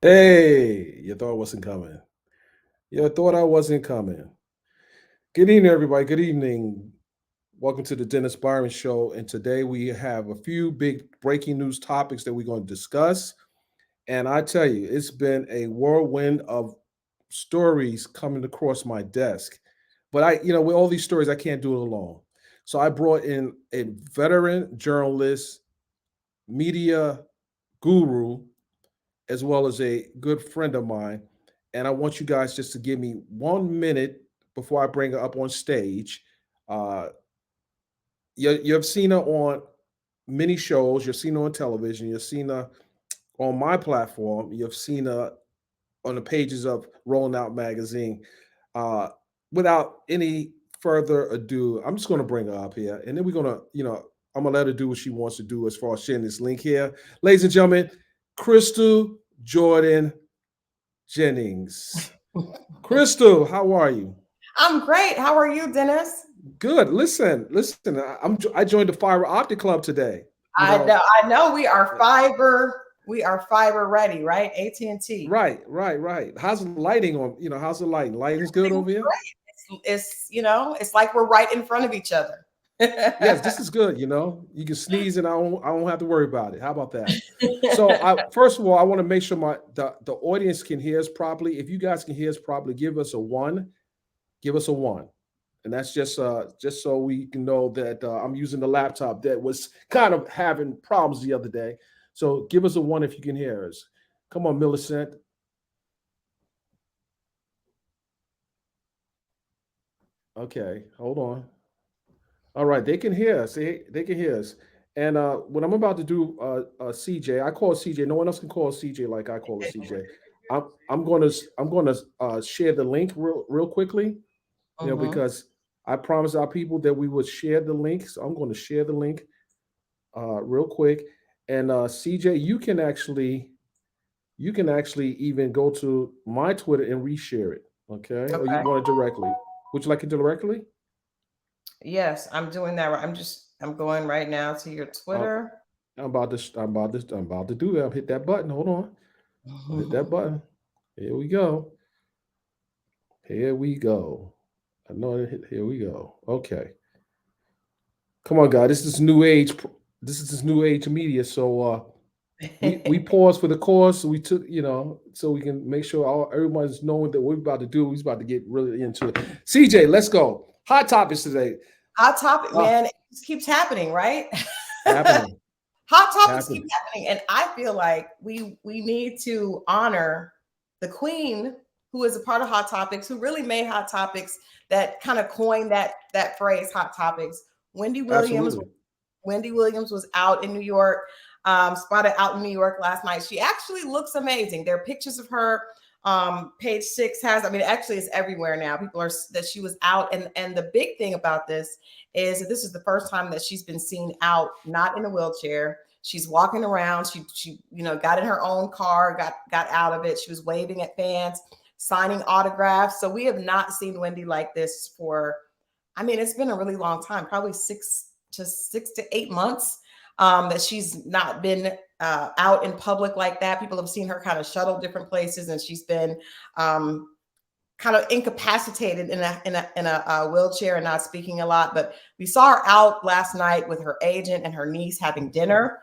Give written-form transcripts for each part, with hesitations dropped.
Hey, you thought I wasn't coming. You thought I wasn't coming. Good evening, everybody. Good evening. Welcome to the Dennis Byron Show. And today we have a few big breaking news topics that we're going to discuss. And I tell you, it's been a whirlwind of stories coming across my desk. But with all these stories, I can't do it alone. So I brought in a veteran journalist, media guru, as well as a good friend of mine. And I want you guys just to give me 1 minute before I bring her up on stage. Uh, you've seen her on many shows, you've seen her on television, you've seen her on my platform, you've seen her on the pages of Rolling Out magazine. Uh, Without any further ado, I'm just going to bring her up here, and then we're going to, I'm going to let her do what she wants to do as far as sharing this link here. Ladies and gentlemen, Christal Jordan Jennings. Christal, how are you? I'm great. How are you, Dennis? Good. Listen. I joined the Fiber Optic Club today. You I know, know. I know. We are fiber. We are fiber ready, right? AT&T. right. How's the lighting on? How's the lighting? Lighting's good over here. It's like we're right in front of each other. Yes, this is good. You can sneeze and I don't have to worry about it. How about that? So, first of all, I want to make sure the audience can hear us properly. If you guys can hear us properly, give us a one. Give us a one. And that's just so we can know that I'm using the laptop that was kind of having problems the other day. So give us a one if you can hear us. Come on, Millicent. Okay, hold on. All right, they can hear us. They can hear us. And what I'm about to do, CJ, I call CJ. No one else can call CJ like I call it CJ. I'm going to share the link real quickly. Hmm. Because I promised our people that we would share the link. So I'm going to share the link real quick. And CJ, you can actually even go to my Twitter and reshare it. Okay, or you Okay. want it directly? Would you like it directly? Yes, I'm doing that. I'm going right now to your Uh, Twitter. I'm about to do that. Hit that button. Hold on. I'll hit that button. Here we go. Here we go. I know it. Here we go. Okay. Come on, guys. This is new age. This is this new age media. So we paused for the course. So we took, so we can make sure everyone's knowing that what we're about to do. We're about to get really into it. CJ, let's go. Hot topics today. Hot topic, Uh, man. It just keeps happening, right? Happening. Hot topics keep Happening. happening, and I feel like we need to honor the queen who is a part of Hot Topics, who really made Hot Topics, that kind of coined that phrase, Hot Topics. Wendy Williams. Absolutely. Wendy Williams was out in New York, spotted out in New York last night. She actually looks amazing. There are pictures of her. Page 6 has, I mean, actually it's everywhere now. People are that she was out, and the big thing about this is that this is the first time that she's been seen out, not in a wheelchair. She's walking around. She got in her own car, got out of it. She was waving at fans, signing autographs. So we have not seen Wendy like this for, I mean, it's been a really long time, probably 6 to 8 months, that she's not been out in public like that. People have seen her kind of shuttle different places, and she's been kind of incapacitated in a wheelchair and not speaking a lot. But we saw her out last night with her agent and her niece having dinner.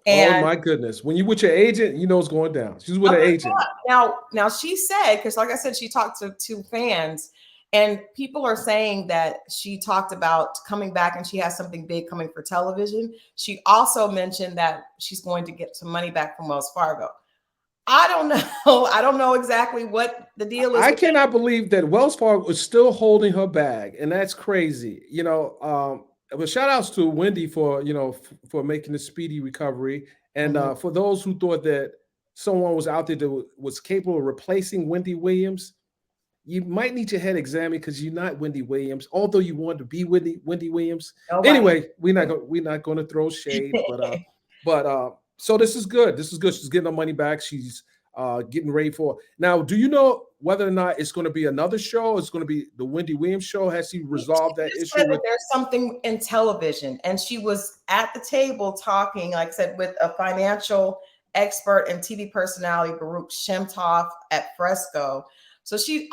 Oh And my goodness. When you with your agent, you know it's going down. She's with her agent. now she said, because like I said, she talked to fans, and people are saying that she talked about coming back and she has something big coming for television. She also mentioned that she's going to get some money back from Wells Fargo. I don't know. I don't know exactly what the deal is I with that. cannot believe that Wells Fargo is still holding her bag, and that's crazy. But shout outs to Wendy for for making the speedy recovery, and Mhm. for those who thought that someone was out there that was capable of replacing Wendy Williams, you might need your head examined because you're not Wendy Williams. Although you want to be Wendy Williams. Nobody. Anyway, we're not going to throw shade, but so this is good. This is good. She's getting her money back. She's getting ready for. Now, do you know whether or not it's going to be another show? It's going to be the Wendy Williams show. Has she She resolved that just issue said that with? there's something in television, and she was at the table talking, like I said, with a financial expert and TV personality Baruch Shemtov at Fresco. So she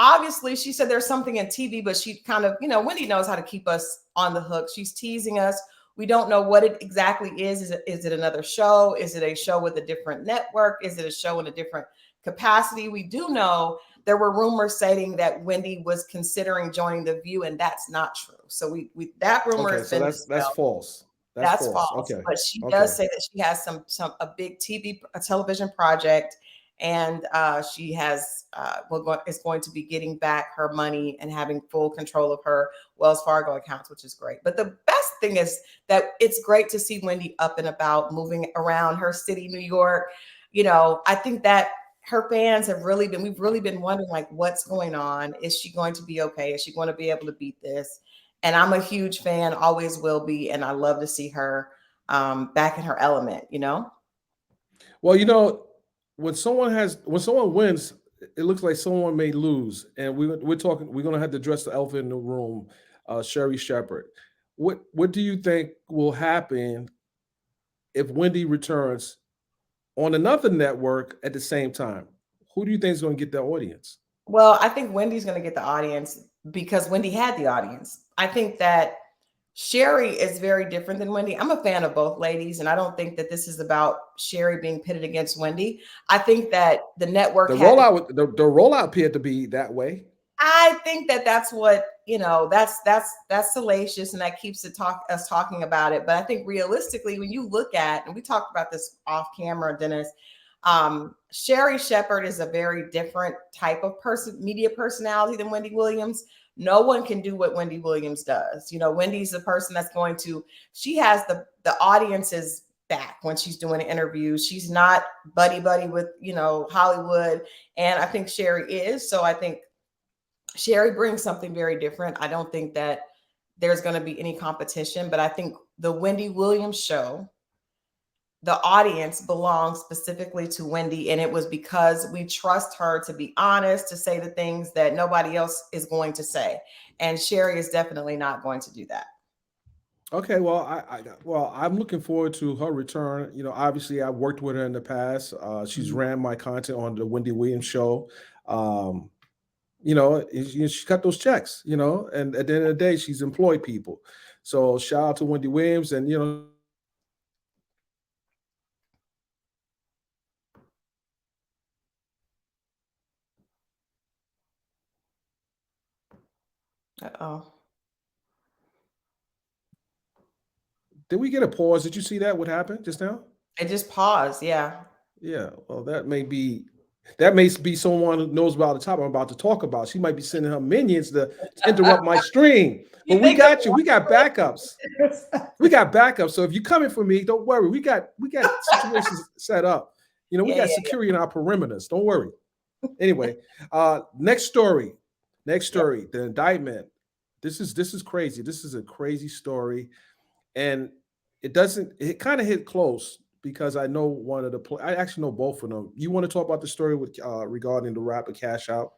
said there's something in TV, but she kind of, Wendy knows how to keep us on the hook. She's teasing us. We don't know what it exactly is. Is it another show? Is it a show with a different network? Is it a show in a different capacity? We do know there were rumors saying that Wendy was considering joining The View, and that's not true. So we that rumor Okay, has so been that's dispelled. false. That's False. false. Okay. But she Okay. does say that she has a big television project, and she has is going to be getting back her money and having full control of her Wells Fargo accounts, which is great. But the best thing is that it's great to see Wendy up and about, moving around her city, New York. I think that her fans we've really been wondering, like, what's going on? Is she going to be okay? Is she going to be able to beat this? And I'm a huge fan, always will be. And I love to see her back in her element, Well, when someone wins, it looks like someone may lose, and we're talking. We're going to have to address the elephant in the room, Sherri Shepherd. What do you think will happen if Wendy returns on another network at the same time? Who do you think is going to get the audience? Well, I think Wendy's going to get the audience because Wendy had the audience. I think that Sherri is very different than Wendy. I'm a fan of both ladies, and I don't think that this is about Sherri being pitted against Wendy. I think that the network The rollout appeared to be that way. I think that that's what, that's salacious, and that keeps us talking about it. But I think realistically, when you look at, and we talked about this off camera, Dennis, Sherri Shepherd is a very different type of media personality than Wendy Williams. No one can do what Wendy Williams does. Wendy's the person that's she has the audience's back when she's doing an interview. She's not buddy with, Hollywood. And I think Sherri is. So I think Sherri brings something very different. I don't think that there's going to be any competition, but I think the Wendy Williams show, the audience belongs specifically to Wendy. And it was because we trust her to be honest, to say the things that nobody else is going to say. And Sherri is definitely not going to do that. Okay, well, I'm looking forward to her return. Obviously, I've worked with her in the past. She's ran my content on the Wendy Williams show. She cut those checks. And at the end of the day, she's employed people. So shout out to Wendy Williams, and Uh-oh. Did we get a pause? Did you see that? What happened just now? It just paused. Yeah. Yeah. Well, that may be someone who knows about the topic I'm about to talk about. She might be sending her minions to interrupt my stream. But we got you. We got backups. We got backups. So if you're coming for me, don't worry. We got situations set up. We got security in our perimeters. Don't worry. Anyway, next story. The indictment. This is crazy. This is a crazy story. And it kind of hit close because I know I actually know both of them. You want to talk about the story with regarding the rapper Cashout?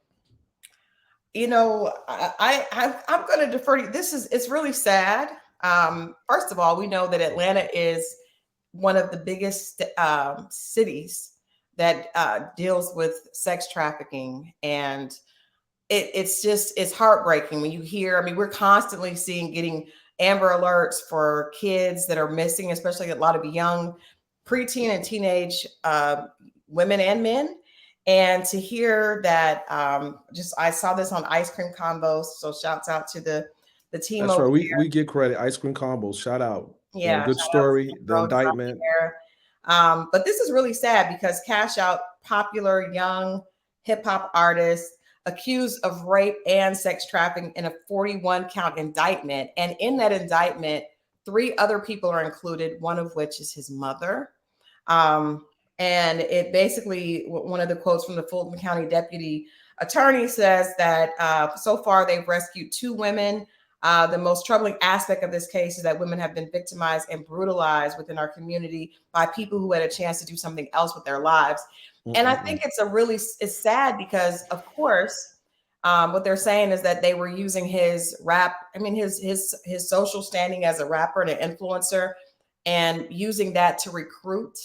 I'm going to defer to you. It's really sad. First of all, we know that Atlanta is one of the biggest cities that deals with sex trafficking. And it's heartbreaking when you hear, we're constantly getting Amber Alerts for kids that are missing, especially a lot of young preteen and teenage women and men. And to hear that, I saw this on Ice Cream Combos. So shouts out to the team. That's right. We get credit. Ice Cream Combos. Shout out. Yeah. Good story. The indictment. But this is really sad because Cashout, popular young hip hop artist, accused of rape and sex trafficking in a 41 count indictment. And in that indictment, 3 other people are included, one of which is his mother. And it basically, one of the quotes from the Fulton County deputy attorney says that so far they've rescued 2 women. The most troubling aspect of this case is that women have been victimized and brutalized within our community by people who had a chance to do something else with their lives. And I think it's sad because, of course, what they're saying is that they were using his his social standing as a rapper and an influencer, and using that to recruit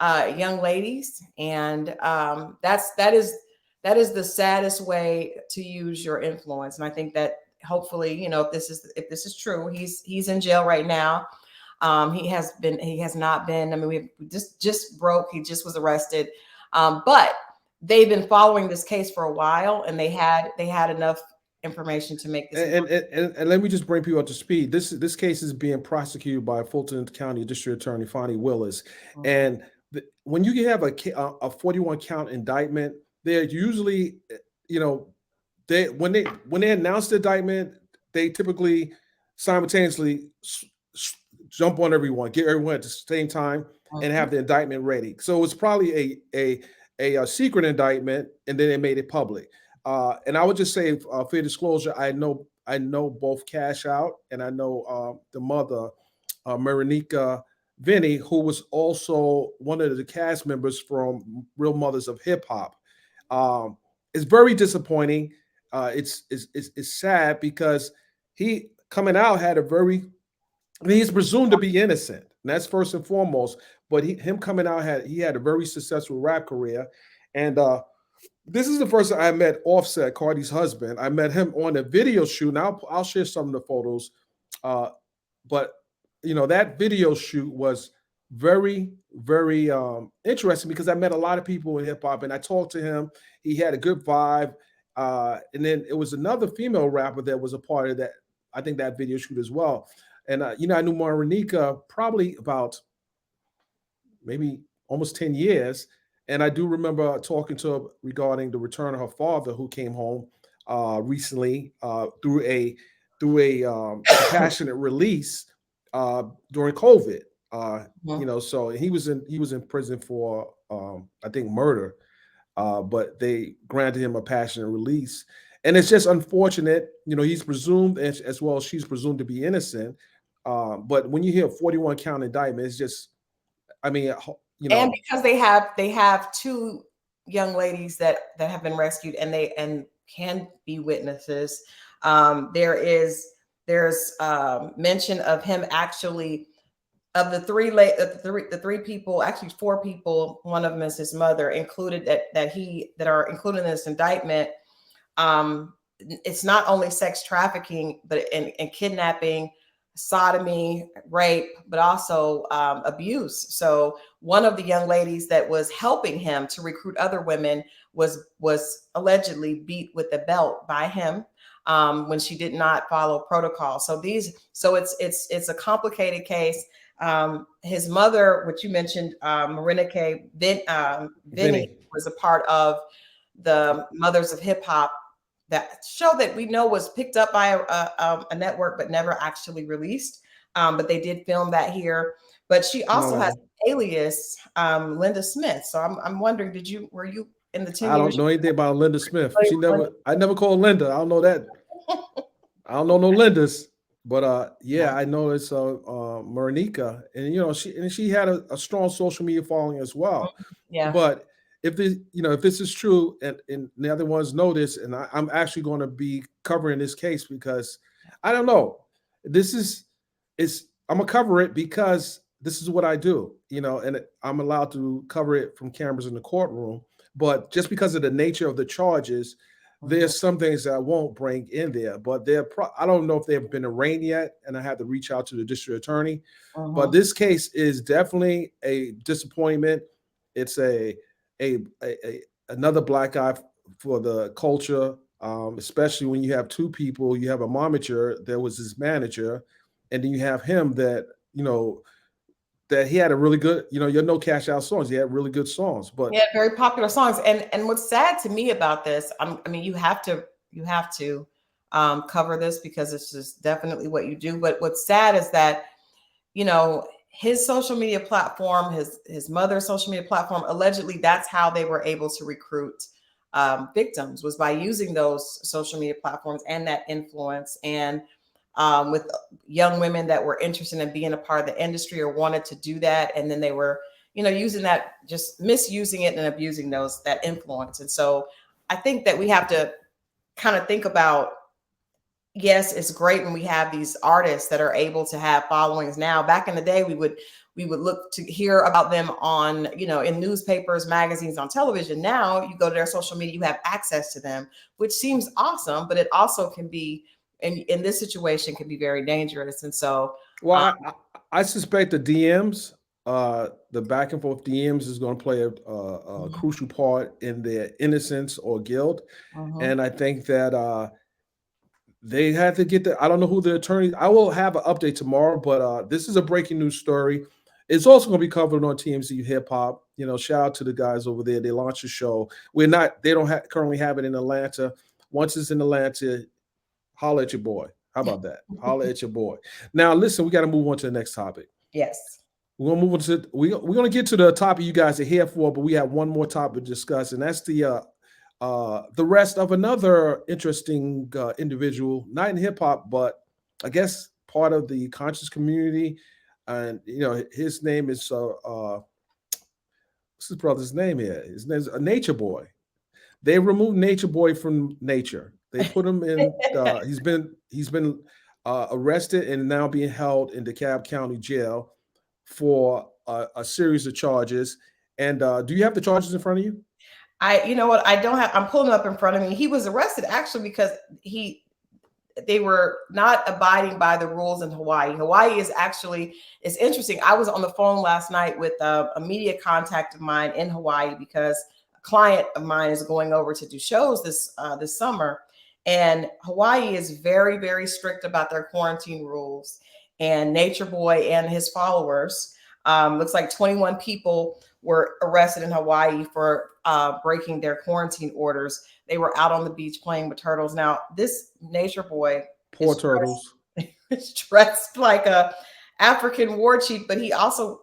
young ladies, and that is the saddest way to use your influence. And I think that hopefully, if this is true, he's in jail right now. He has not been. I mean, we just broke. He just was arrested, but they've been following this case for a while, and they had enough information to make this. And let me just bring people up to speed. This case is being prosecuted by Fulton County District Attorney Fonnie Willis, and when you have a 41 count indictment, they're usually, when they announce the indictment, they typically simultaneously jump on everyone, get everyone at the same time, and have the indictment ready. So it's probably a secret indictment, and then they made it public. And I would just say, for disclosure, I know both Cashout, and I know the mother, Marinika Vinny, who was also one of the cast members from Real Mothers of Hip Hop. It's very disappointing. It's sad because he coming out had a very, he's presumed to be innocent, and that's first and foremost. But him coming out had a very successful rap career, and this is the first time I met Offset, Cardi's husband. I met him on a video shoot. Now I'll share some of the photos, but that video shoot was very, very interesting because I met a lot of people in hip hop, and I talked to him. He had a good vibe, and then it was another female rapper that was a part of that. I think that video shoot as well. And I knew Marinika probably about maybe almost 10 years. And I do remember talking to her regarding the return of her father, who came home recently through a compassionate release during COVID. So he was in prison for I think murder, but they granted him a passionate release. And it's just unfortunate, he's presumed, as well as she's presumed to be innocent. But when you hear 41 count indictment, it's just, I mean, and because they have two young ladies that have been rescued, and can be witnesses. There's mention of him actually, of the three people, actually 4 people. One of them is his mother, included that are included in this indictment. It's not only sex trafficking, but and kidnapping, sodomy, rape, but also abuse. So one of the young ladies that was helping him to recruit other women was allegedly beat with a belt by him when she did not follow protocol. So it's a complicated case. His mother, which you mentioned, Marinika Vinny, was a part of the Mothers of Hip Hop, that show that we know was picked up by a network but never actually released. But they did film that here. But she also has an alias, Linda Smith. So I'm wondering, were you in the 10 years? I don't know anything about Linda Smith. I never called Linda. I don't know that. I don't know no Lindas. But I know it's Marinika, and she had a strong social media following as well. Yeah. But if this is true, and the other ones know this, and I'm actually going to be covering this case because I don't know. I'm gonna cover it because this is what I do, and I'm allowed to cover it from cameras in the courtroom. But just because of the nature of the charges, there's some things that I won't bring in there. But I don't know if they've been arraigned yet, and I had to reach out to the district attorney. But this case is definitely a disappointment. It's another black eye for the culture, especially when you have 2 people. You have a momager, there was his manager, and then you have him that that he had a really good, Cashout songs. He had really good songs, but yeah, very popular songs. And what's sad to me about this, I mean, you have to cover this because it's just definitely what you do. But what's sad is that his social media platform, his mother's social media platform, allegedly that's how they were able to recruit victims, was by using those social media platforms and that influence, and with young women that were interested in being a part of the industry or wanted to do that. And then they were, using that, just misusing it and abusing that influence. And so I think that we have to kind of think about, yes, it's great when we have these artists that are able to have followings now. Back in the day, we would look to hear about them on, in newspapers, magazines, on television. Now you go to their social media, you have access to them, which seems awesome, but it also can be, in this situation, can be very dangerous. And so, Well, um, I suspect the DMs, the back and forth DMs, is going to play a mhm, crucial part in their innocence or guilt. mhm. And I think that they had to get the. I don't know who the attorney. I will have an update tomorrow, but this is a breaking news story. It's also going to be covered on TMZ Hip Hop. Shout out to the guys over there. They launched a show. We're not. They don't currently have it in Atlanta. Once it's in Atlanta, holla at your boy. How about that? Holla at your boy. Now, listen, we got to move on to the next topic. Yes. We're gonna move on to we're gonna get to the topic you guys are here for, but we have one more topic to discuss, and that's the rest of another interesting individual, not in hip hop, but I guess part of the conscious community. And his name is what's his brother's name here? His name's Nature Boy. They removed Nature Boy from Nature. They put him in. He's been arrested and now being held in DeKalb County Jail for a series of charges. And do you have the charges in front of you? You know what? I don't have. I'm pulling up in front of me. He was arrested actually because they were not abiding by the rules in Hawaii. Hawaii is interesting. I was on the phone last night with a media contact of mine in Hawaii because a client of mine is going over to do shows this summer, and Hawaii is very, very strict about their quarantine rules. And Nature Boy and his followers, looks like 21 people were arrested in Hawaii for breaking their quarantine orders. They were out on the beach playing with turtles. Now, this Nature Boy Poor turtles. is dressed like a African war chief, but he also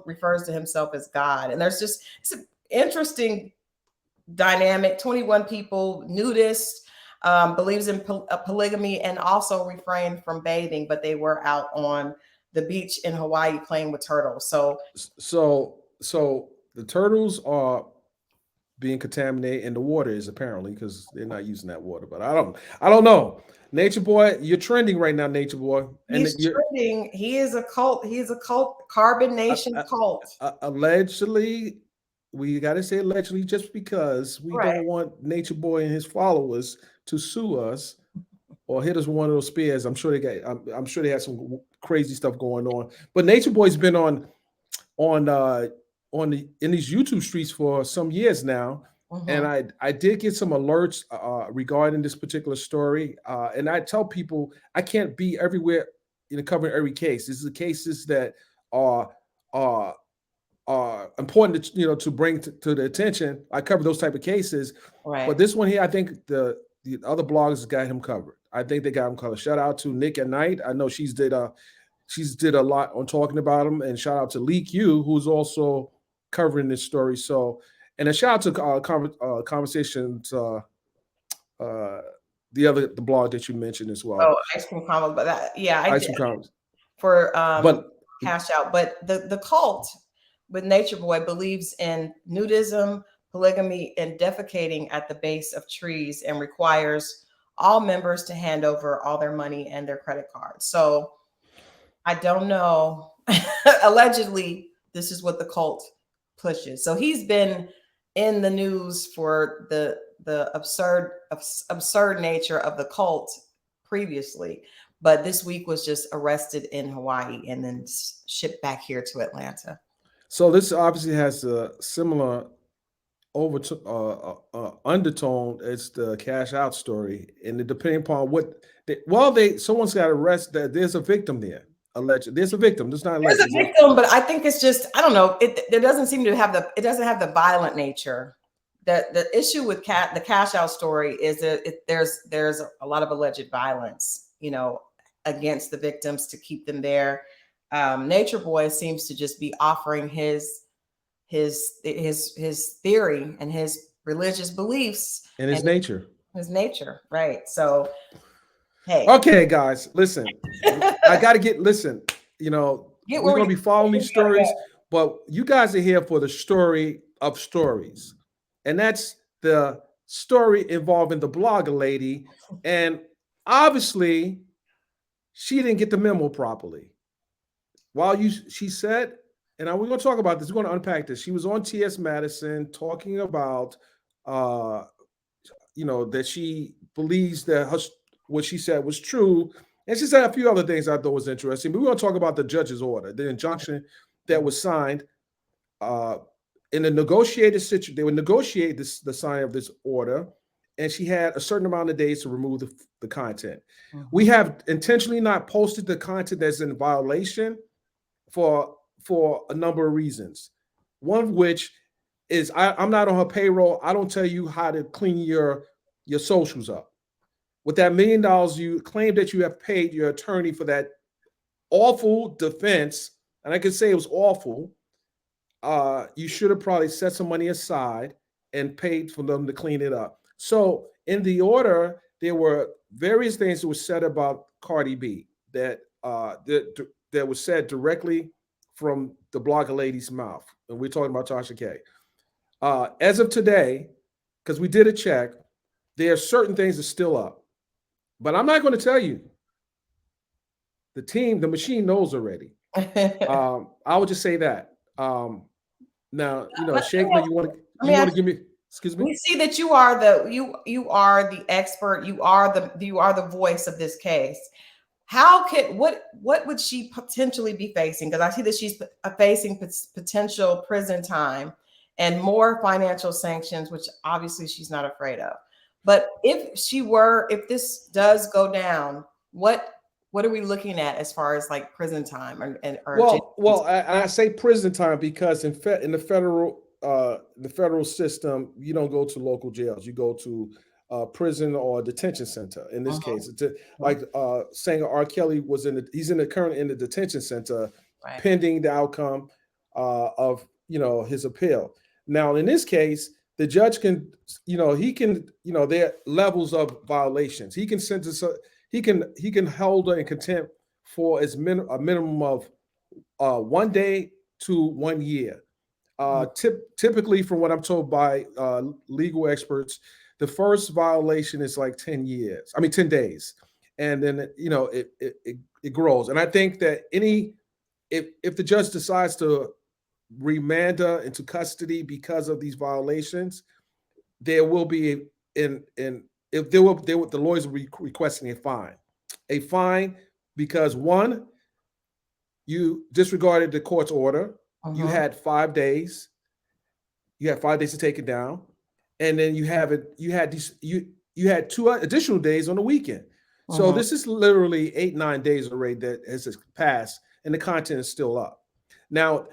refers to himself as God. And it's an interesting dynamic. 21 people, nudist, believes in polygamy, and also refrained from bathing, but they were out on the beach in Hawaii playing with turtles. So So the turtles are being contaminated, and the water is apparently because they're not using that water. But I don't know. Nature Boy, you're trending right now, Nature Boy, and he's trending. He is a cult. He's a cult. Carbon Nation cult. allegedly. We got to say allegedly, just because we Right. don't want Nature Boy and his followers to sue us or hit us with one of those spears. I'm sure they got. I'm sure they had some crazy stuff going on. But Nature Boy's been on in these YouTube streets for some years now, and Mhm. I did get some alerts regarding this particular story. And I tell people I can't be everywhere, covering every case. This is the cases that are are important to bring to the attention. I cover those type of cases, Right. but this one here, I think the other bloggers got him covered. I think they got him covered. Shout out to Nick at Night. I know she's did a lot on talking about him, and shout out to Lee Q, who's also covering this story. So, and a shout out to conversations, uh, the blog that you mentioned as well. Oh, ice cream combo, but yeah, I Ice did cream comments, for but cash out. But the cult with Nature Boy believes in nudism, polygamy, and defecating at the base of trees, and requires all members to hand over all their money and their credit cards. So I don't know. Allegedly, this is what the cult pushes. So he's been in the news for the absurd nature of the cult previously, but this week was just arrested in Hawaii and then shipped back here to Atlanta. so this obviously has a similar undertone as the cash out story, and it depending upon someone's got arrested. There's a victim there. Alleged. There's a victim. There's not There's alleged. a victim, but I think it's just, I don't know. It doesn't seem to have it doesn't have the violent nature. The issue with the cash out story is that there's a lot of alleged violence, against the victims to keep them there. Nature Boy seems to just be offering his theory and his religious beliefs In and his nature. his nature, right? So, hey, Okay, guys, listen. I got to listen. get We're where going to be following you these gotta go. stories, but you guys are here for the story of stories. And that's the story involving the blogger lady. And Obviously, she didn't get the memo properly. She said, and we're going to talk about this. We're going to unpack this. She was on T.S. Madison talking about, uh, that she believes that what she said was true, and she said a few other things I thought was interesting. But we're going to talk about the judge's order, the injunction that was signed uh, in a negotiated situation. They would negotiate the signing of this order, and she had a certain amount of days to remove the content. We have intentionally not posted the content that's in violation for a number of reasons. One of which is I'm not on her payroll. I don't tell you how to clean your socials up. With that $1 million, you claim that you have paid your attorney for that awful defense, and I can say it was awful. You should have probably set some money aside and paid for them to clean it up. So in the order, there were various things that were said about Cardi B that was said directly from the blogger lady's mouth. And we're talking about Tasha K. As of today, because we did a check, there are certain things that are still up. But I'm not going to tell you. The machine knows already. I would just say that. Now, Shakma, you want to give me? Excuse me. We see that you are the expert. You are the voice of this case. What would she potentially be facing? Because I see that she's facing potential prison time and more financial sanctions, which obviously she's not afraid of. But if this does go down, what are we looking at as far as like prison time I say prison time because in the federal system, you don't go to local jails. You go to prison or detention center. In this case, like saying R. Kelly he's currently in the detention center, right, pending the outcome of his appeal. Now, in this case, the judge can, there are levels of violations. He can sentence. He can hold her in contempt for a minimum of 1 day to 1 year. Typically, from what I'm told by legal experts, the first violation is like 10 days, and then it grows. And I think that if the judge decides to remand her into custody because of these violations, there will be the lawyers will be requesting a fine because one, you disregarded the court's order. You had 5 days. You had 5 days to take it down, and then you had 2 additional days on the weekend. So this is literally 8-9 days already that has passed, and the content is still up. Now,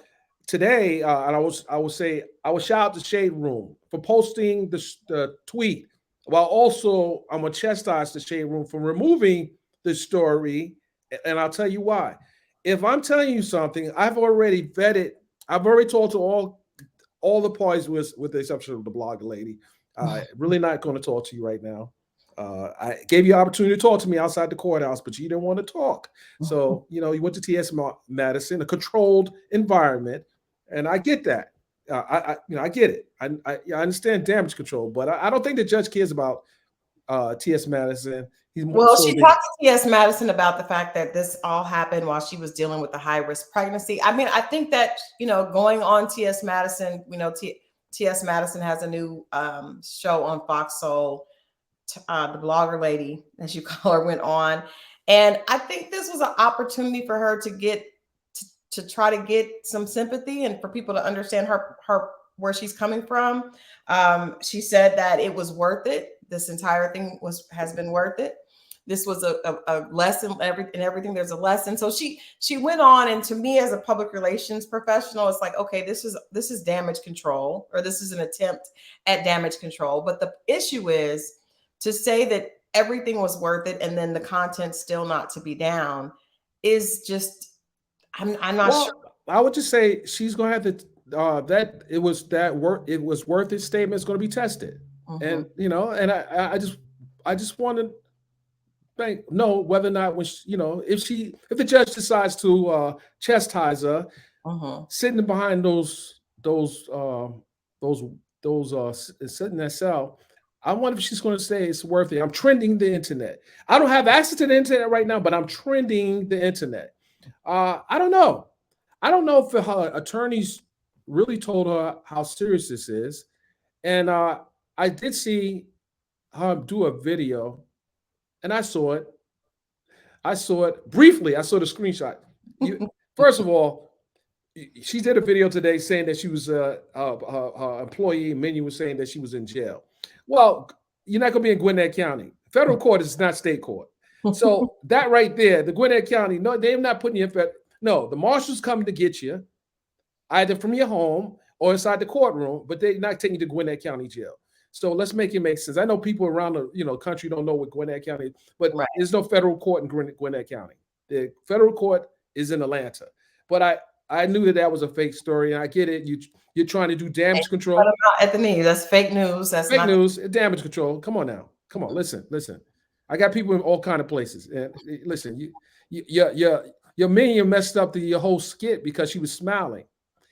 today, and I would shout out the Shade Room for posting the tweet, while also I'm gonna chastise the Shade Room for removing the story, and I'll tell you why. If I'm telling you something, I've already vetted. I've already talked to all the parties, with the exception of the blogger lady. Really not going to talk to you right now. I gave you an opportunity to talk to me outside the courthouse, but you didn't want to talk. So you went to T.S. Madison, a controlled environment, and I get that. I get it. I understand damage control, but I don't think the judge cares about T.S. Madison. She talked to T.S. Madison about the fact that this all happened while she was dealing with a high-risk pregnancy. I mean, I think that, going on T.S. Madison, T.S. Madison has a new show on Fox Soul. The blogger lady, as you call her, went on. And I think this was an opportunity for her to try to get some sympathy and for people to understand her where she's coming from. She said that it was worth it. This entire thing has been worth it. This was a lesson. Everything there's a lesson. So she went on, and to me, as a public relations professional, it's like, okay, this is damage control, or this is an attempt at damage control. But the issue is to say that everything was worth it and then the content still not to be down is just, I'm not sure. I would just say she's going to have to that it was worth it statement is going to be tested. And and I just want to know whether or not if the judge decides to chastise her, sitting behind those sitting in that cell, I wonder if she's going to say it's worth it. I'm trending the internet. I don't have access to the internet right now, but I'm trending the internet. I don't know. I don't know if her attorneys really told her how serious this is. And I did see her do a video, and I saw it. I saw it briefly. I saw the screenshot. First of all, she did a video today saying that she was her employee menu was saying that she was in jail. Well, you're not going to be in Gwinnett County. Federal court is not state court. So that right there, the Gwinnett County, no, they're not putting you in fed. No, the marshals coming to get you, either from your home or inside the courtroom, but they're not taking you to Gwinnett County jail. So let's make it make sense. I know people around the country don't know what Gwinnett County is, but Right. there's no federal court in Gwinnett County. The federal court is in Atlanta. But I knew that was a fake story, and I get it. You're trying to do damage control. At the news, that's fake news. That's fake not news, damage control. Come on now, come on. Listen. I got people in all kind of places, and listen, your minion messed up your whole skit because she was smiling,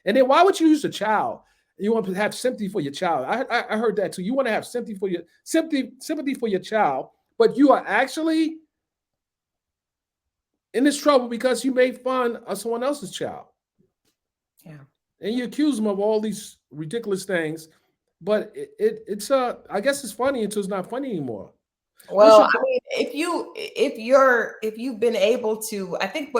and then why would you use a child? You want to have sympathy for your child. I heard that too. You want to have sympathy for your child, but you are actually in this trouble because you made fun of someone else's child. Yeah. And you accuse them of all these ridiculous things, but it's I guess it's funny until it's not funny anymore. Well, I mean, if you've been able to, I think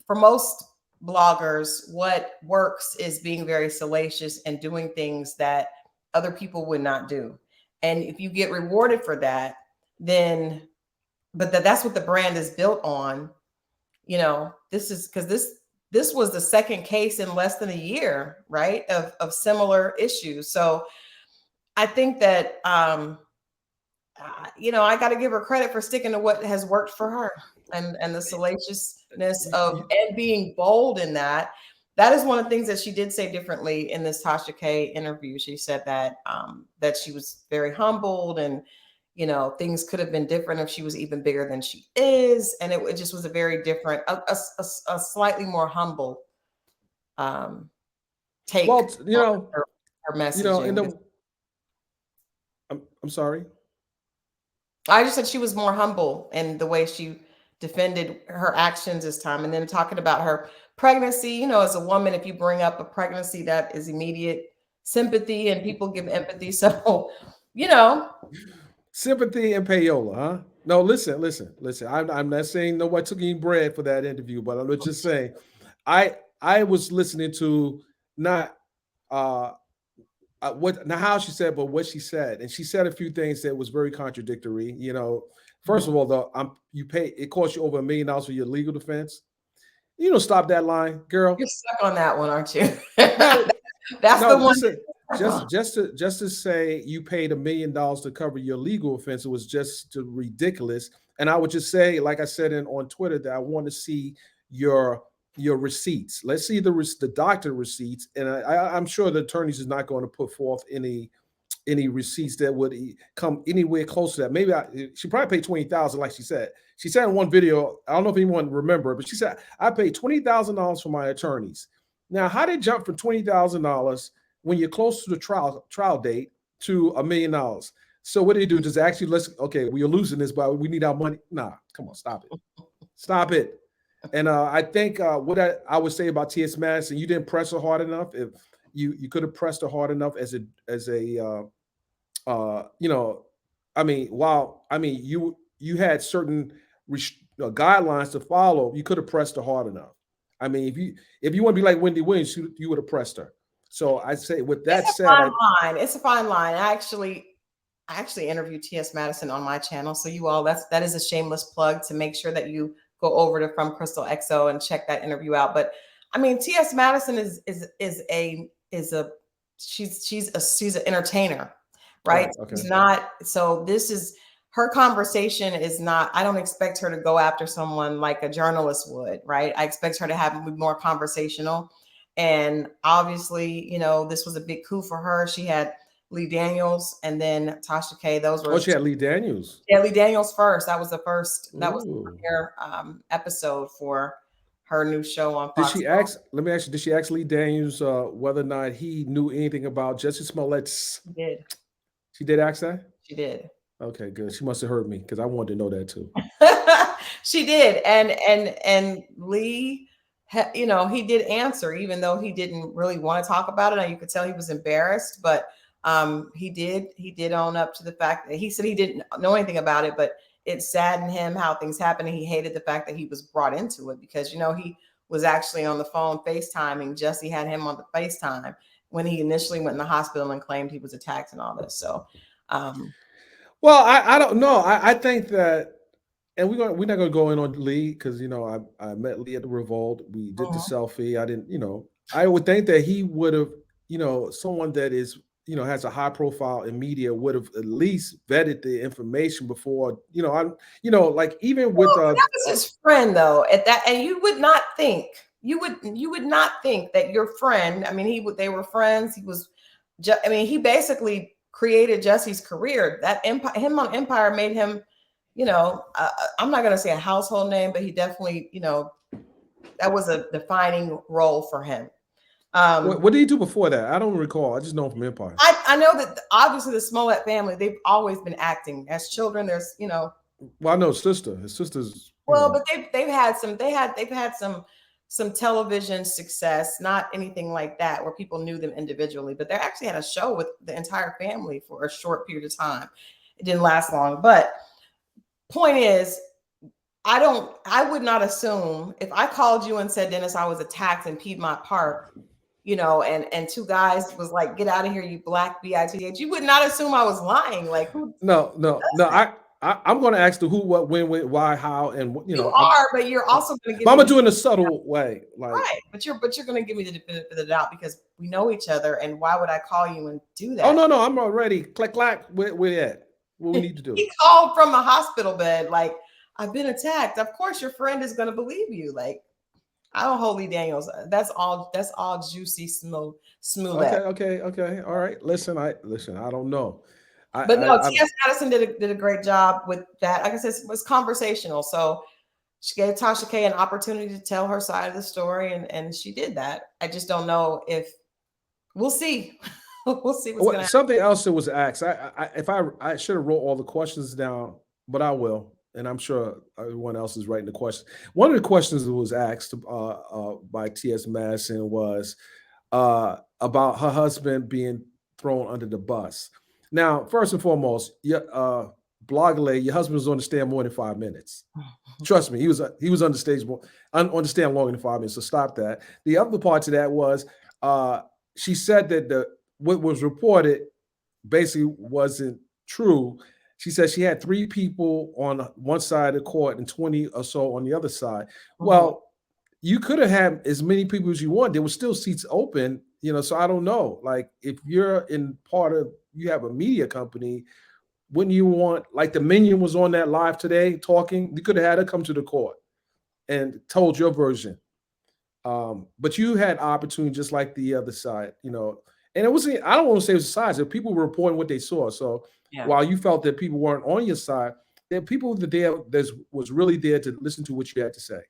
for most bloggers, what works is being very salacious and doing things that other people would not do. And if you get rewarded for that, then, but that's what the brand is built on. This is because this was the second case in less than a year, right? Of similar issues. So I think that, I got to give her credit for sticking to what has worked for her and the salaciousness and being bold in that. That is one of the things that she did say differently in this Tasha K interview. She said that that she was very humbled and, things could have been different if she was even bigger than she is. And it just was a very different, a slightly more humble take. Well, her messaging. I'm sorry. I just said she was more humble in the way she defended her actions this time. And then talking about her pregnancy, as a woman, if you bring up a pregnancy, that is immediate sympathy and people give empathy. So, sympathy and payola, huh? No, listen. I'm not saying nobody took any bread for that interview, but I'm just saying I was listening to not how she said, but what she said, and she said a few things that was very contradictory. First of all, it costs you over $1 million for your legal defense. You don't stop that line, girl. You're stuck on that one, aren't you? That's the one. Just to say you paid $1 million to cover your legal offense, it was just ridiculous. And I would just say, like I said on Twitter, that I want to see your receipts. Let's see the doctor receipts, and I'm sure the attorneys is not going to put forth any receipts that would come anywhere close to that. Maybe she probably paid $20,000, like she said. She said in one video, I don't know if anyone remember, but she said I paid $20,000 for my attorneys. Now, how did it jump from $20,000 when you're close to the trial date to $1 million? So what do you do? Just actually we're losing this, but we need our money. Nah, come on, stop it. And I think what I would say about T.S. Madison, you didn't press her hard enough. If you could have pressed her hard enough you had certain guidelines to follow, you could have pressed her hard enough. I mean, if you want to be like Wendy Williams, you would have pressed her. So I say, with that said, it's a fine line. I actually interviewed T.S. Madison on my channel, so you all, that is a shameless plug to make sure that you go over to From Christal XO and check that interview out. But I mean, T.S. Madison she's an entertainer, right? Okay. She's not. So this is her conversation is not. I don't expect her to go after someone like a journalist would, right? I expect her to have more conversational. And obviously, this was a big coup for her. She had Lee Daniels and then Tasha K. Those were. Oh, she had Lee Daniels. Yeah, Lee Daniels first. That was the first. That was the premiere episode for her new show on Fox. Let me ask you, did she ask Lee Daniels whether or not he knew anything about Jussie Smollett? She did. She did ask that? She did. Okay, good. She must have heard me because I wanted to know that too. She did, and Lee, you know, he did answer, even though he didn't really want to talk about it. And you could tell he was embarrassed, but he did own up to the fact that he said he didn't know anything about it, but it saddened him how things happened, and he hated the fact that he was brought into it because you know he was actually on the phone FaceTiming. Jussie had him on the FaceTime when he initially went in the hospital and claimed he was attacked and all this. So um, Well, I don't know. I think that, and we're not gonna go in on Lee because I met Lee at the Revolt. We did the mhm. selfie. I didn't, I would think that he would have, someone that is, has a high profile in media would have at least vetted the information before, like even with Well, that was his friend though. At that, and you would not think you would not think that your friend. I mean, they were friends. I mean, he basically created Jussie's career. That Empire, him on Empire made him, I'm not gonna say a household name, but he definitely, that was a defining role for him. what did he do before that? I don't recall. I just know him from Empire. I know that obviously the Smollett family, they've always been acting as children. There's, Well, I know his sister. His sister's, well, but they've had some television success, not anything like that where people knew them individually, but they actually had a show with the entire family for a short period of time. It didn't last long, but point is, I would not assume if I called you and said, Dennis, I was attacked in Piedmont Park, and two guys was like, get out of here, you black bitch. You would not assume I was lying. Like, who no, no, no. does that? I'm going to ask the who, what, when, why, how, and You are, but you're also going to give but I'm me gonna do it in a subtle way, like right. But you're going to give me the benefit of the doubt because we know each other. And why would I call you and do oh that? no, I'm already click clack. Where at? What we need to do? He called from a hospital bed, like, I've been attacked. Of course, your friend is going to believe you. Like, I don't Holy Daniels. That's all. That's all juicy Smollett. Okay. All right. Listen, I don't know. But no, I T.S. Madison did a great job with that. Like I said, it was conversational. So she gave Tasha K an opportunity to tell her side of the story, and she did that. I just don't know if we'll see. We'll see what's gonna happen. something else that was asked. If I should have wrote all the questions down, but I will, and I'm sure everyone else is writing the question. One of the questions that was asked by T.S. Madison was about her husband being thrown under the bus. Now, first and foremost, Bloggle, your husband was on the stand more than 5 minutes. Trust me, he was on the stage on the stand longer than 5 minutes. So stop that. The other part to that was she said that what was reported basically wasn't true. She said she had 3 people on one side of the court and 20 or so on the other side. Well, you could have had as many people as you want. There were still seats open, so I don't know. Like if you're in you have a media company, wouldn't you want, like the Minion was on that live today talking, you could have had her come to the court and told your version. But you had opportunity just like the other side, and it wasn't, I don't want to say it was the sides, that people were reporting what they saw. So Yeah. while you felt that people weren't on your side, there are people that was really there to listen to what you had to say.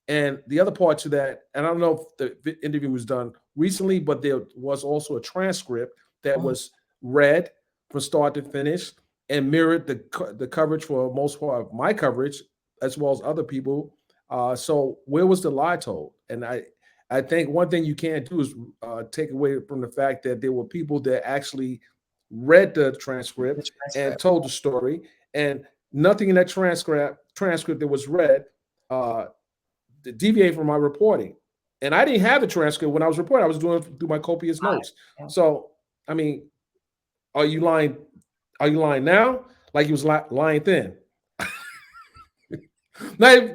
And the other part to that, and I don't know if the interview was done recently, but there was also a transcript that was read from start to finish and mirrored the coverage for most part of my coverage, as well as other people. So where was the lie told? And I think one thing you can't do is take away from the fact that there were people that actually read the transcript and told the story, and nothing in that transcript that was read deviate from my reporting. And I didn't have the transcript when I was reporting. I was doing it through my copious notes. Yeah. So, I mean, are you lying? Are you lying now? Like you was lying then? Now,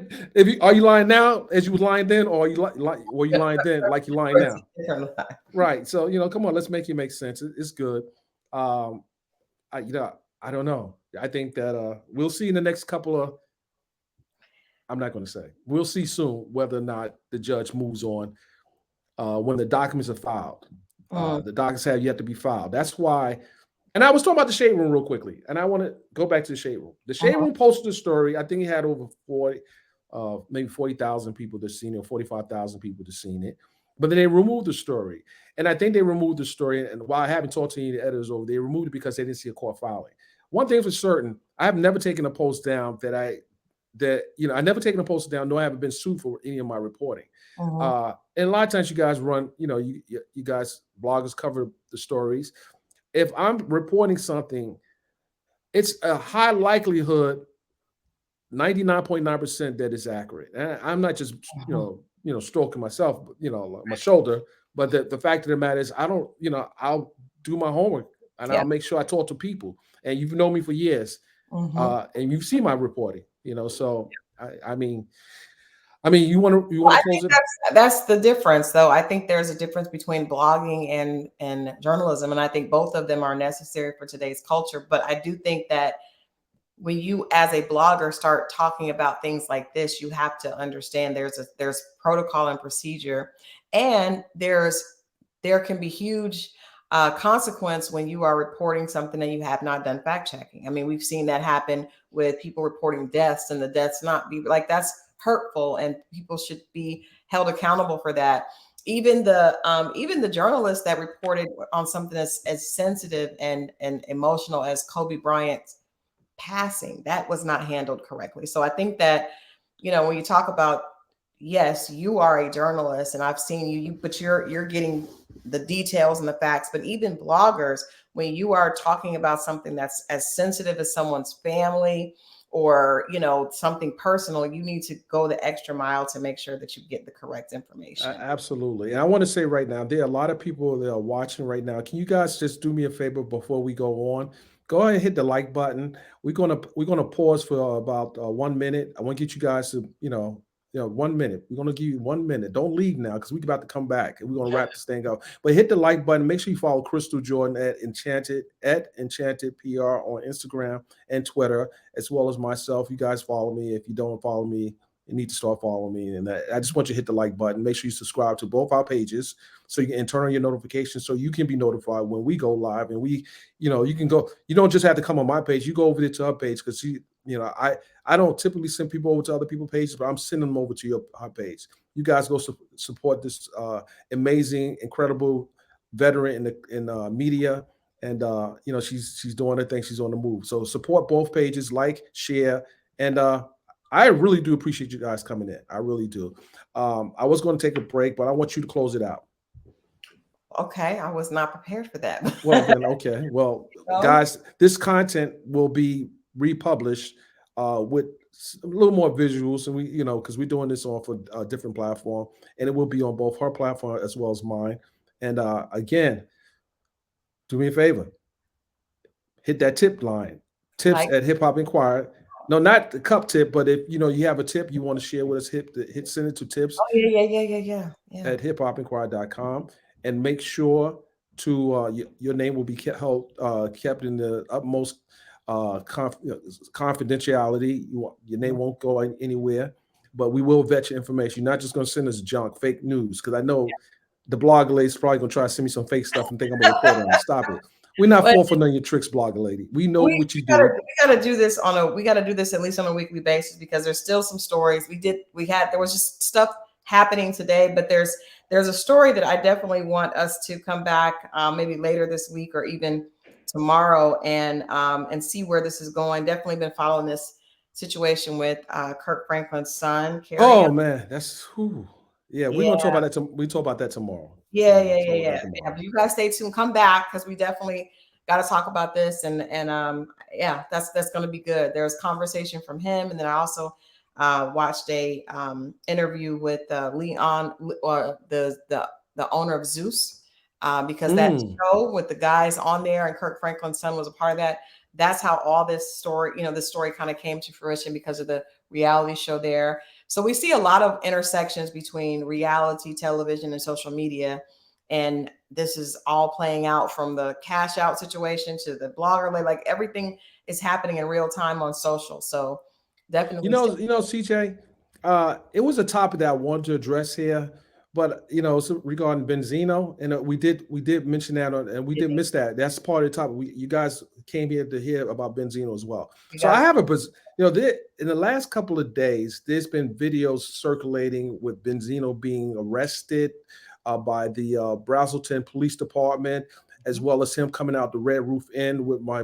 are you lying now as you was lying then, or are you were you lying then like you're lying now? Right. So come on, let's make it make sense. It's good. I don't know. I think that we'll see in the next couple of. I'm not going to say. We'll see soon whether or not the judge moves on when the documents are filed. The documents have yet to be filed. That's why. And I was talking about the Shade Room real quickly, and I want to go back to the Shade Room. The Shade Room posted a story. I think he had over 40,000 people that seen it, or 45,000 people that seen it. But then they removed the story, and I think they removed the story. And while I haven't talked to any of the editors over, they removed it because they didn't see a court filing. one thing for certain, I have never taken a post down I never taken a post down, nor have I been sued for any of my reporting. Mhm. And a lot of times you guys run, you guys bloggers cover the stories. If I'm reporting something, it's a high likelihood 99.9% that is accurate. And I'm not just Mhm. stroking myself, my shoulder, but the fact of the matter is I don't, I'll do my homework and Yeah. I'll make sure I talk to people. And you've known me for years, Mhm. and you've seen my reporting. So I mean, you want Well, to I close think it? that's the difference, though. I think there's a difference between blogging and journalism, and I think both of them are necessary for today's culture. But I do think that when you, as a blogger, start talking about things like this, you have to understand there's protocol and procedure, and there can be huge consequence when you are reporting something and you have not done fact checking. I mean, we've seen that happen with people reporting deaths, and the deaths not be like, that's hurtful, and people should be held accountable for that. Even the journalist that reported on something as sensitive and emotional as Kobe Bryant's passing, that was not handled correctly. So I think that, when you talk about, yes, you are a journalist and I've seen but you're getting the details and the facts. But even bloggers, when you are talking about something that's as sensitive as someone's family, or something personal, you need to go the extra mile to make sure that you get the correct information. Absolutely. And I want to say right now, there are a lot of people that are watching right now. Can you guys just do me a favor before we go on? Go ahead and hit the like button. We're gonna pause for about 1 minute. I want to get you guys to 1 minute. We're gonna give you 1 minute. Don't leave now because we're about to come back and we're gonna wrap this thing up. But hit the like button. Make sure you follow Christal Jordan at Enchanted PR on Instagram and Twitter, as well as myself. You guys follow me. If you don't follow me, you need to start following me. And I just want you to hit the like button. Make sure you subscribe to both our pages so you can turn on your notifications so you can be notified when we go live. And you can go, you don't just have to come on my page. You go over there to her page because I don't typically send people over to other people's pages, but I'm sending them over to her page. You guys go support this amazing, incredible veteran in media. And she's doing her thing. She's on the move. So support both pages, like, share, and I really do appreciate you guys coming in. I really do. I was going to take a break, but I want you to close it out. Okay, I was not prepared for that. Well, then, okay. Well, So, guys, this content will be republished with a little more visuals, and because we're doing this on for a different platform, and it will be on both her platform as well as mine. And again, do me a favor, hit that tip line, tips like, at Hip Hop Inquiry. No, not the cup tip, but if you have a tip you want to share with us, send it to tips oh yeah, yeah, yeah, yeah, yeah, yeah. at hiphopinquiry.com, and make sure to your name will be kept in the utmost confidentiality. Your name won't go anywhere, but we will vet your information. You're not just going to send us junk, fake news, because I know the blogger lady's probably going to try to send me some fake stuff and think I'm a reporter on it. Stop it. We're not But falling for none of your tricks, blogger lady. We know we, what you we gotta do. do this we gotta do this at least on a weekly basis, because there's still some stories there was just stuff happening today, but there's a story that I definitely want us to come back, maybe later this week or even tomorrow, and see where this is going. Definitely been following this situation with Kirk Franklin's son, Carrie. Oh man, that's who. Yeah, we're Yeah, gonna talk about that. We talk about that tomorrow. yeah, yeah, Talk yeah, about yeah, that yeah. tomorrow. But you guys stay tuned. Come back, because we definitely got to talk about this, and yeah, that's going to be good. There's conversation from him, and then I also watched a interview with Leon, the owner of Zeus, because that Mm. show with the guys on there, and Kirk Franklin's son was a part of that. That's how all this story, this story kind of came to fruition, because of the reality show there. So we see a lot of intersections between reality television and social media. And this is all playing out from the cash out situation to the blogger, like everything is happening in real time on social. So definitely stay. CJ, it was a topic that I wanted to address here, but so regarding Benzino, and we did mention that, and we did miss that. That's part of the topic. You guys came here to hear about Benzino as well. We So got I to. have in the last couple of days, there's been videos circulating with Benzino being arrested by the Brazelton Police Department. as well as him coming out the Red Roof Inn with my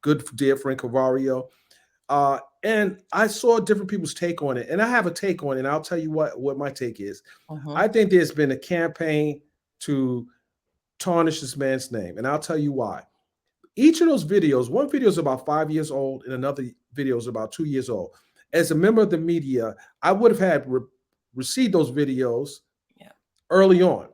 good dear friend Cavario. And I saw different people's take on it, and I have a take on it. And I'll tell you what my take is. Mhm. I think there's been a campaign to tarnish this man's name, and I'll tell you why. Each of those videos, one video is about 5 years old, and another video is about 2 years old. As a member of the media, I would have had received those videos Yeah. early on,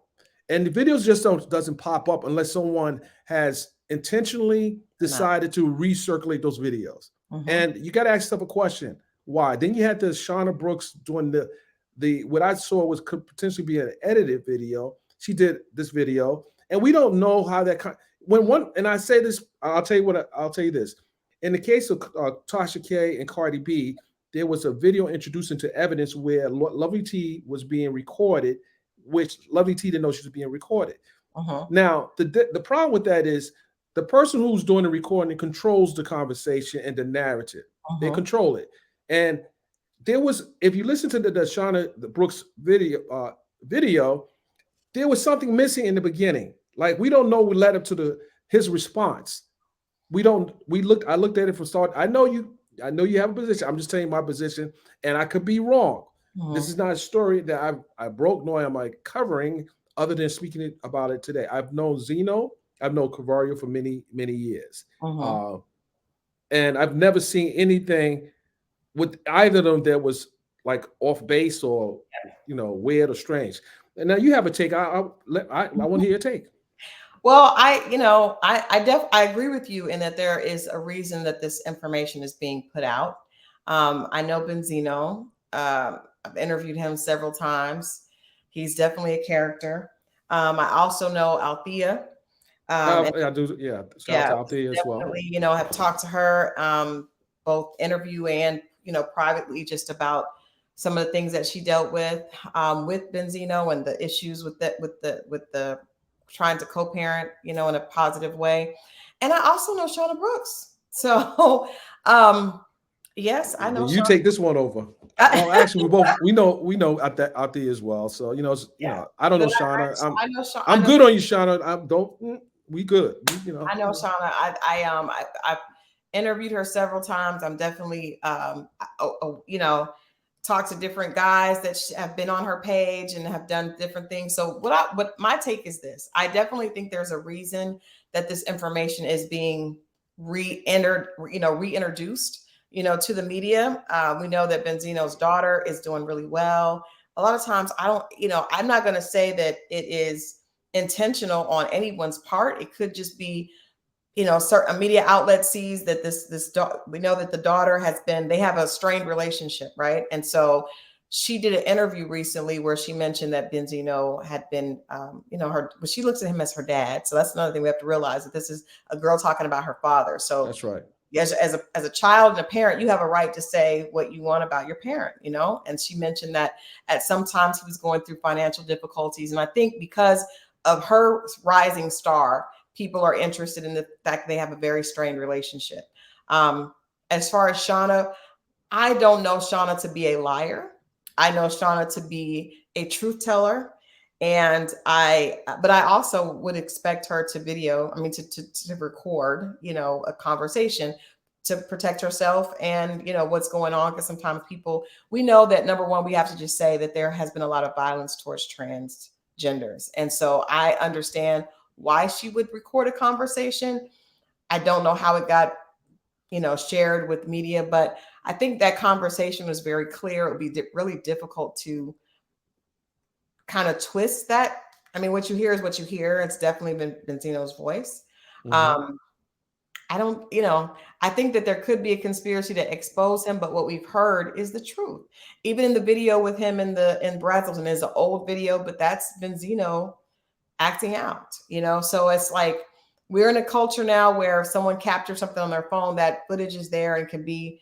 and the videos just doesn't pop up unless someone has intentionally No. decided to recirculate those videos. Mhm. And you got to ask yourself a question: why? Then you had the Shauna Brooks doing the what I saw was could potentially be an edited video. She did this video, and we don't know how that. When one, and I say this, I'll tell you what. I'll tell you this. In the case of Tasha K and Cardi B, there was a video introduced into evidence where Lovely T was being recorded, which Lovely T didn't know she was being recorded. Mhm. Now, the problem with that is the person who's doing the recording controls the conversation and the narrative. They Mhm. control it. And there was, if you listen to the Shauna Brooks video, there was something missing in the beginning. Like we don't know what led up to his response. We don't. We looked. I looked at it from start. I know you. I know you have a position. I'm just telling you my position, and I could be wrong. This Mhm. is not a story that I broke, nor am I covering, other than speaking about it today. I've known Zeno. I've known Cavario for many years, Mhm. uh, and I've never seen anything with either of them that was like off base or weird or strange. And now you have a take. I want to hear your take. Well, I agree with you in that there is a reason that this information is being put out. I know Benzino. I've interviewed him several times. He's definitely a character. I also know Althea. And I do. Yeah. Shout out yeah, to out there as well. definitely, have talked to her, both interview and, privately, just about some of the things that she dealt with Benzino, and the issues with the trying to co-parent, in a positive way. And I also know Shauna Brooks. So, yes, I know Then you take this one over. Shauna. Well, actually, we know out there as well. So Yeah, I don't know but Shauna. I know Shauna. I'm good on you, Shauna. I don't. We good. I know Shauna. I've interviewed her several times. I'm definitely talked to different guys that have been on her page and have done different things. So what my take is this: I definitely think there's a reason that this information is being reintroduced, to the media. We know that Benzino's daughter is doing really well. A lot of times, I'm not going to say that it is intentional on anyone's part. It could just be, certain media outlet sees that we know that the daughter they have a strained relationship, right? And so she did an interview recently where she mentioned that Benzino had been, but she looks at him as her dad. So that's another thing we have to realize, that this is a girl talking about her father. So That's right. as a child and a parent, you have a right to say what you want about your parent, And she mentioned that at sometimes he was going through financial difficulties. And I think because of her rising star, people are interested in the fact they have a very strained relationship. As far as Shauna, I don't know Shauna to be a liar. I know Shauna to be a truth teller. But I also would expect her to video, I mean, to record, a conversation to protect herself and, what's going on. Because sometimes we know that, number one, we have to just say that there has been a lot of violence towards transgenders. And so I understand why she would record a conversation. I don't know how it got, shared with media, but I think that conversation was very clear. It would be really difficult to kind of twist that. I mean, what you hear is what you hear. It's definitely been Benzino's voice. Mm-hmm. Um, I don't, I think that there could be a conspiracy to expose him, but what we've heard is the truth. Even in the video with him in Brazelton is an old video, but that's Benzino acting out, So it's like we're in a culture now where if someone captures something on their phone, that footage is there and can be,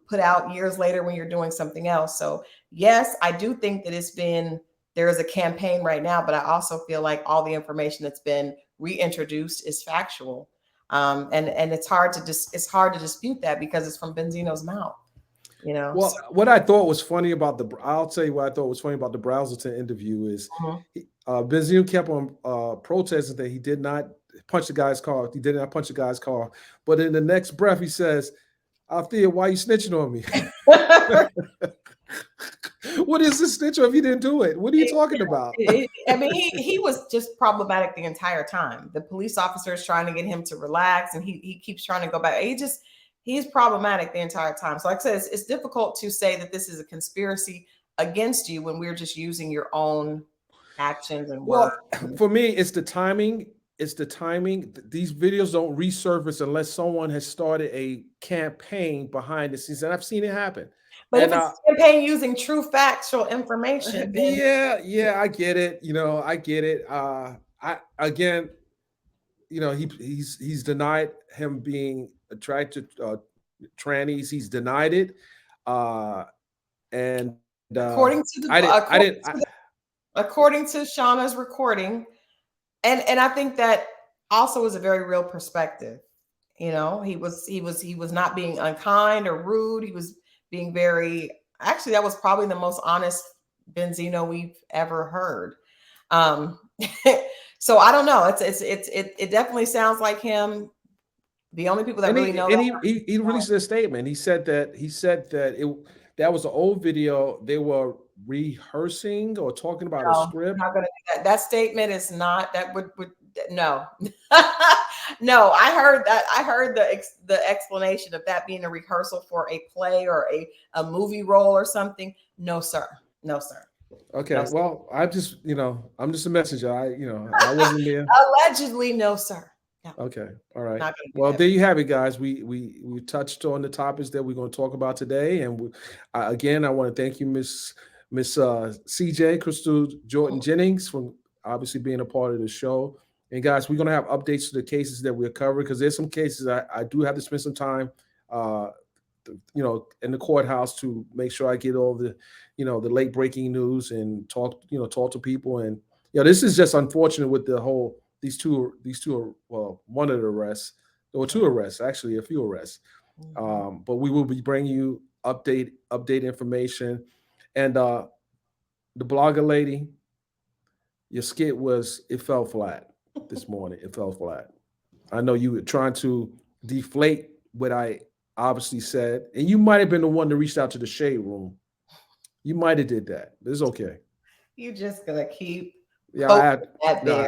put out years later when you're doing something else. So yes, I do think that there is a campaign right now, but I also feel like all the information that's been reintroduced is factual. And it's hard to dispute that because it's from Benzino's mouth, So, Well, what I thought was funny about I'll tell you what I thought was funny about the Brazelton interview is mhm. Benzino kept on protesting that he did not punch the guy's car. He did not punch the guy's car. But in the next breath, he says, Althea, why are you snitching on me? What is this snitch if he didn't do it? What are you talking about? I mean, he was just problematic the entire time. The police officer is trying to get him to relax, and he keeps trying to go back. He's problematic the entire time. So like I said, it's difficult to say that this is a conspiracy against you when we're just using your own actions and words. Well, for me, it's the timing. It's the timing. These videos don't resurface unless someone has started a campaign behind the scenes, and I've seen it happen. But and, if it's a campaign using true factual information, then yeah, I get it. I get it. Again, he's denied him being attracted to trannies. He's denied it, and according to according to Shauna's recording, and I think that also is a very real perspective. He was not being unkind or rude. He was being actually, that was probably the most honest Benzino we've ever heard. So I don't know. It definitely sounds like him. The only people that really know. And he released a statement. He said that that was an old video. They were rehearsing or talking about a script. Not gonna do that. That statement is not. That would no. No, I heard that. I heard the explanation of that being a rehearsal for a play or a movie role or something. No, sir. No, sir. Okay. No, sir. Well, I'm just a messenger. I wasn't there. Allegedly, no, sir. No. Okay. All right. Well, there you have it, guys. We touched on the topics that we're going to talk about today, and again, I want to thank you, Miss CJ Christal Jordan Jennings, for obviously being a part of the show. And guys, we're going to have updates to the cases that we're covering, because there's some cases I do have to spend some time, in the courthouse to make sure I get all the, the late breaking news and talk to people. And, this is just unfortunate with the whole, these two, well, one of the arrests, or two arrests, actually a few arrests. Mm-hmm. But we will be bringing you update information. And the blogger lady, your skit it fell flat. This morning. It fell flat. I know you were trying to deflate what I obviously said, and you might have been the one that reached out to the shade room. You might have did that. It's okay. You just gonna keep that there.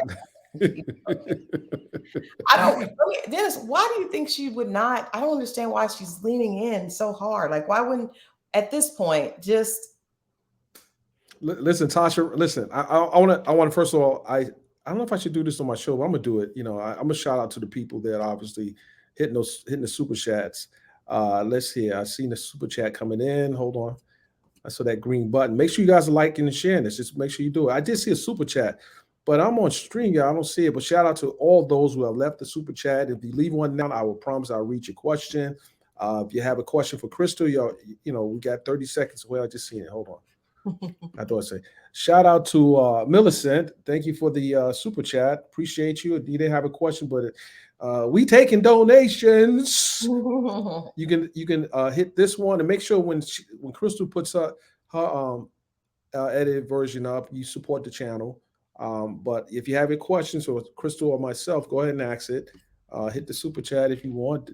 Dennis, why do you think she would not? I don't understand why she's leaning in so hard. Like, why wouldn't at this point just listen, Tasha? Listen, I want to first of all, I don't know if I should do this on my show, but I'm gonna do it. I'm gonna shout out to the people that obviously hitting the super chats. Let's see. I seen the super chat coming in. Hold on. I saw that green button. Make sure you guys are liking and sharing this. Just make sure you do it. I did see a super chat, but I'm on stream, y'all. I don't see it. But shout out to all those who have left the super chat. If you leave one down, I will promise I'll read your question. If you have a question for Christal, we got 30 seconds. Well, I just seen it. Hold on. I thought I'd say shout out to Millicent. Thank you for the super chat. Appreciate you. You didn't have a question, but we taking donations. You can hit this one and make sure when Christal puts her edited version up, you support the channel. But if you have any questions for Christal or myself, go ahead and ask it. Hit the super chat if you want.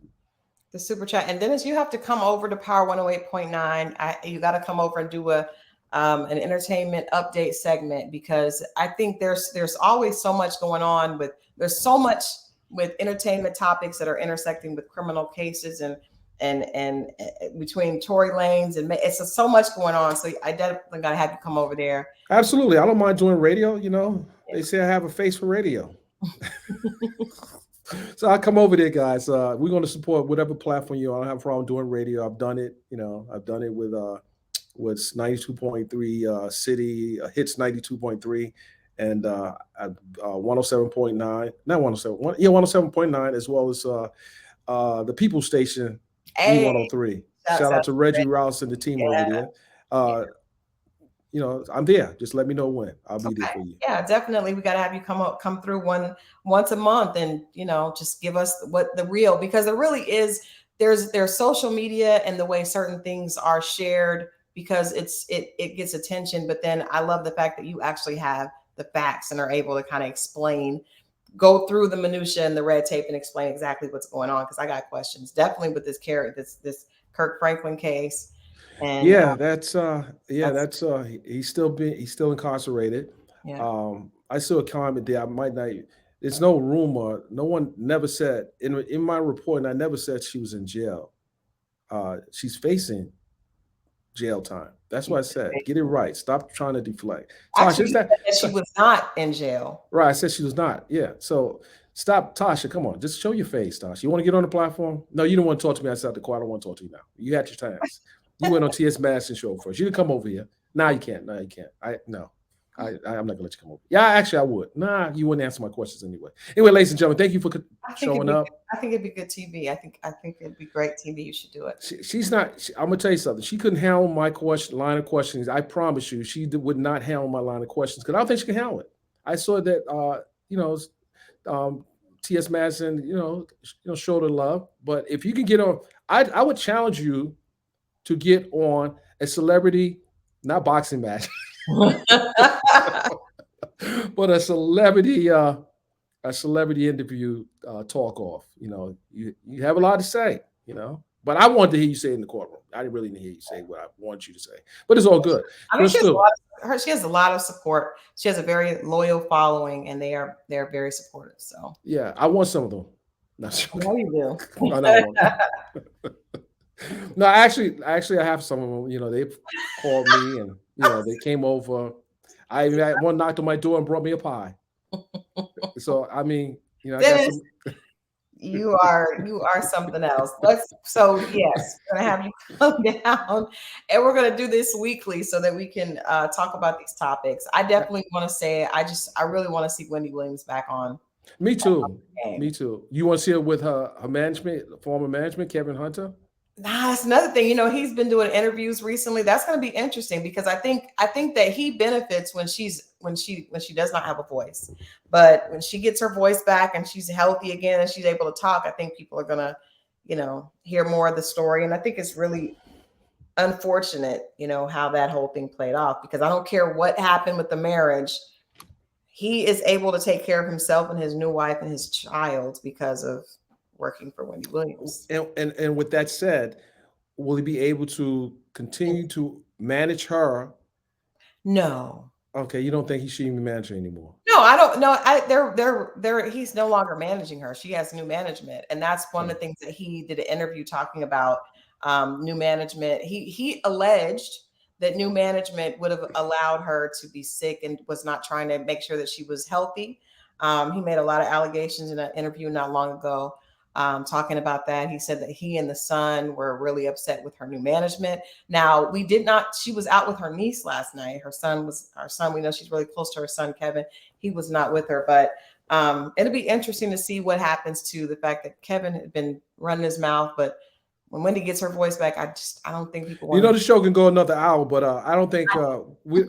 The super chat. And Dennis, you have to come over to Power 108.9. You got to come over and do an entertainment update segment, because I think there's always so much going on there's so much with entertainment topics that are intersecting with criminal cases and between Tory Lanez, and it's just so much going on. So I definitely gotta have you come over there. Absolutely. I don't mind doing radio. They say I have a face for radio. So I'll come over there, guys. We're going to support whatever platform you are. I don't have a problem doing radio. I've done it. I've done it with 92.3 City, Hits 92.3, and 107.9, not 107, 107.9, as well as the People Station, 103. Shout out to Reggie Rouse and the team over there. I'm there. Just let me know when. I'll be there for you. Yeah, definitely. We got to have you come through once a month and, just give us what the real, because there really is, there's social media and the way certain things are shared, because it gets attention. But then I love the fact that you actually have the facts and are able to kind of explain, go through the minutia and the red tape and explain exactly what's going on. Because I got questions definitely with this character, this Kirk Franklin case. And Yeah, he's still incarcerated. yeah. I saw a comment there. I might not. There's no rumor. No one never said in my report, and I never said she was in jail. She's facing jail time. That's what I said. Get it right. Stop trying to deflect. Tasha, Actually, is you that said that she was not in jail. right? I said she was not. Yeah. So stop, Tasha. Come on, just show your face, Tasha. You want to get on the platform? No, you don't want to talk to me outside the court. I don't want to talk to you now. You had your chance. You went on T.S. Madison show first. You didn't come over here. Now you can't. No, you can't. I'm not gonna let you come over. Yeah, actually, I would. Nah, you wouldn't answer my questions anyway. Anyway, ladies and gentlemen, thank you for showing up. I think it'd be good TV. I think it'd be great TV. You should do it. She's not. I'm gonna tell you something. She couldn't handle my line of questions. I promise you, she would not handle my line of questions because I don't think she can handle it. I saw that. T.S. Madison, showed her love. But if you can get on, I would challenge you to get on a celebrity, not boxing match, but a celebrity interview talk off. You have a lot to say, but I wanted to hear you say it in the courtroom. I didn't really hear you say what I want you to say, but it's all good. I mean, she has a lot of support. She has a very loyal following, and they're very supportive. So yeah, I want some of them. Not no, you do. No, actually, I have some of them. They called me and they came over. One knocked on my door and brought me a pie. So I mean, I got some. You are something else. So yes, we're gonna have you come down, and we're gonna do this weekly so that we can talk about these topics. I definitely want to say I really want to see Wendy Williams back on. Me too. Me too. You want to see her with her former management, Kevin Hunter? Nah, that's another thing. He's been doing interviews recently. That's going to be interesting because I think that he benefits when she does not have a voice. But when she gets her voice back and she's healthy again and she's able to talk, I think people are going to, hear more of the story. And I think it's really unfortunate, how that whole thing played off, because I don't care what happened with the marriage. He is able to take care of himself and his new wife and his child because of working for Wendy Williams. And with that said, will he be able to continue to manage her? No. Okay, you don't think he shouldn't be managing anymore? No, I don't know. He's no longer managing her. She has new management, and that's one of the things that he did an interview talking about. New management. He alleged that new management would have allowed her to be sick and was not trying to make sure that she was healthy. He made a lot of allegations in an interview not long ago. Talking about that. He said that he and the son were really upset with her new management. Now, she was out with her niece last night. Our son, we know she's really close to her son, Kevin. He was not with her, but it'll be interesting to see what happens to the fact that Kevin had been running his mouth, but when Wendy gets her voice back, I don't think people want the show can go another hour, but I don't think we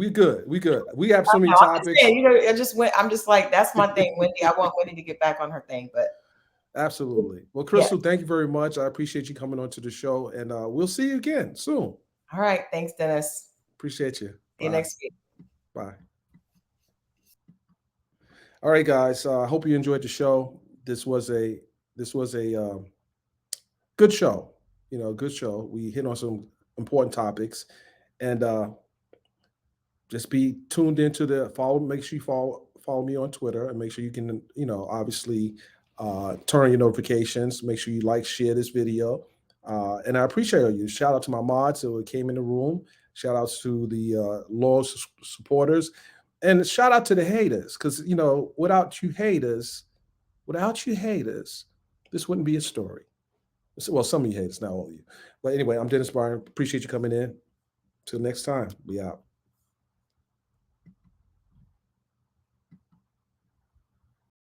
good. We good. We have so many topics. I'm just like, that's my thing, Wendy. I want Wendy to get back on her thing, but absolutely. Well, Christal, thank you very much. I appreciate you coming on to the show, and we'll see you again soon. All right. Thanks, Dennis. Appreciate you. See you next week. Bye. All right, guys. I hope you enjoyed the show. This was a good show. Good show. We hit on some important topics, and just be tuned into the follow. Make sure you follow me on Twitter, and make sure you can, obviously. Turn on your notifications. Make sure you share this video. And I appreciate you. Shout out to my mods who came in the room. Shout outs to the loyal supporters. And shout out to the haters. Because, without you haters, this wouldn't be a story. Well, some of you haters, not all of you. But anyway, I'm Dennis Byron. Appreciate you coming in. Till next time. We out.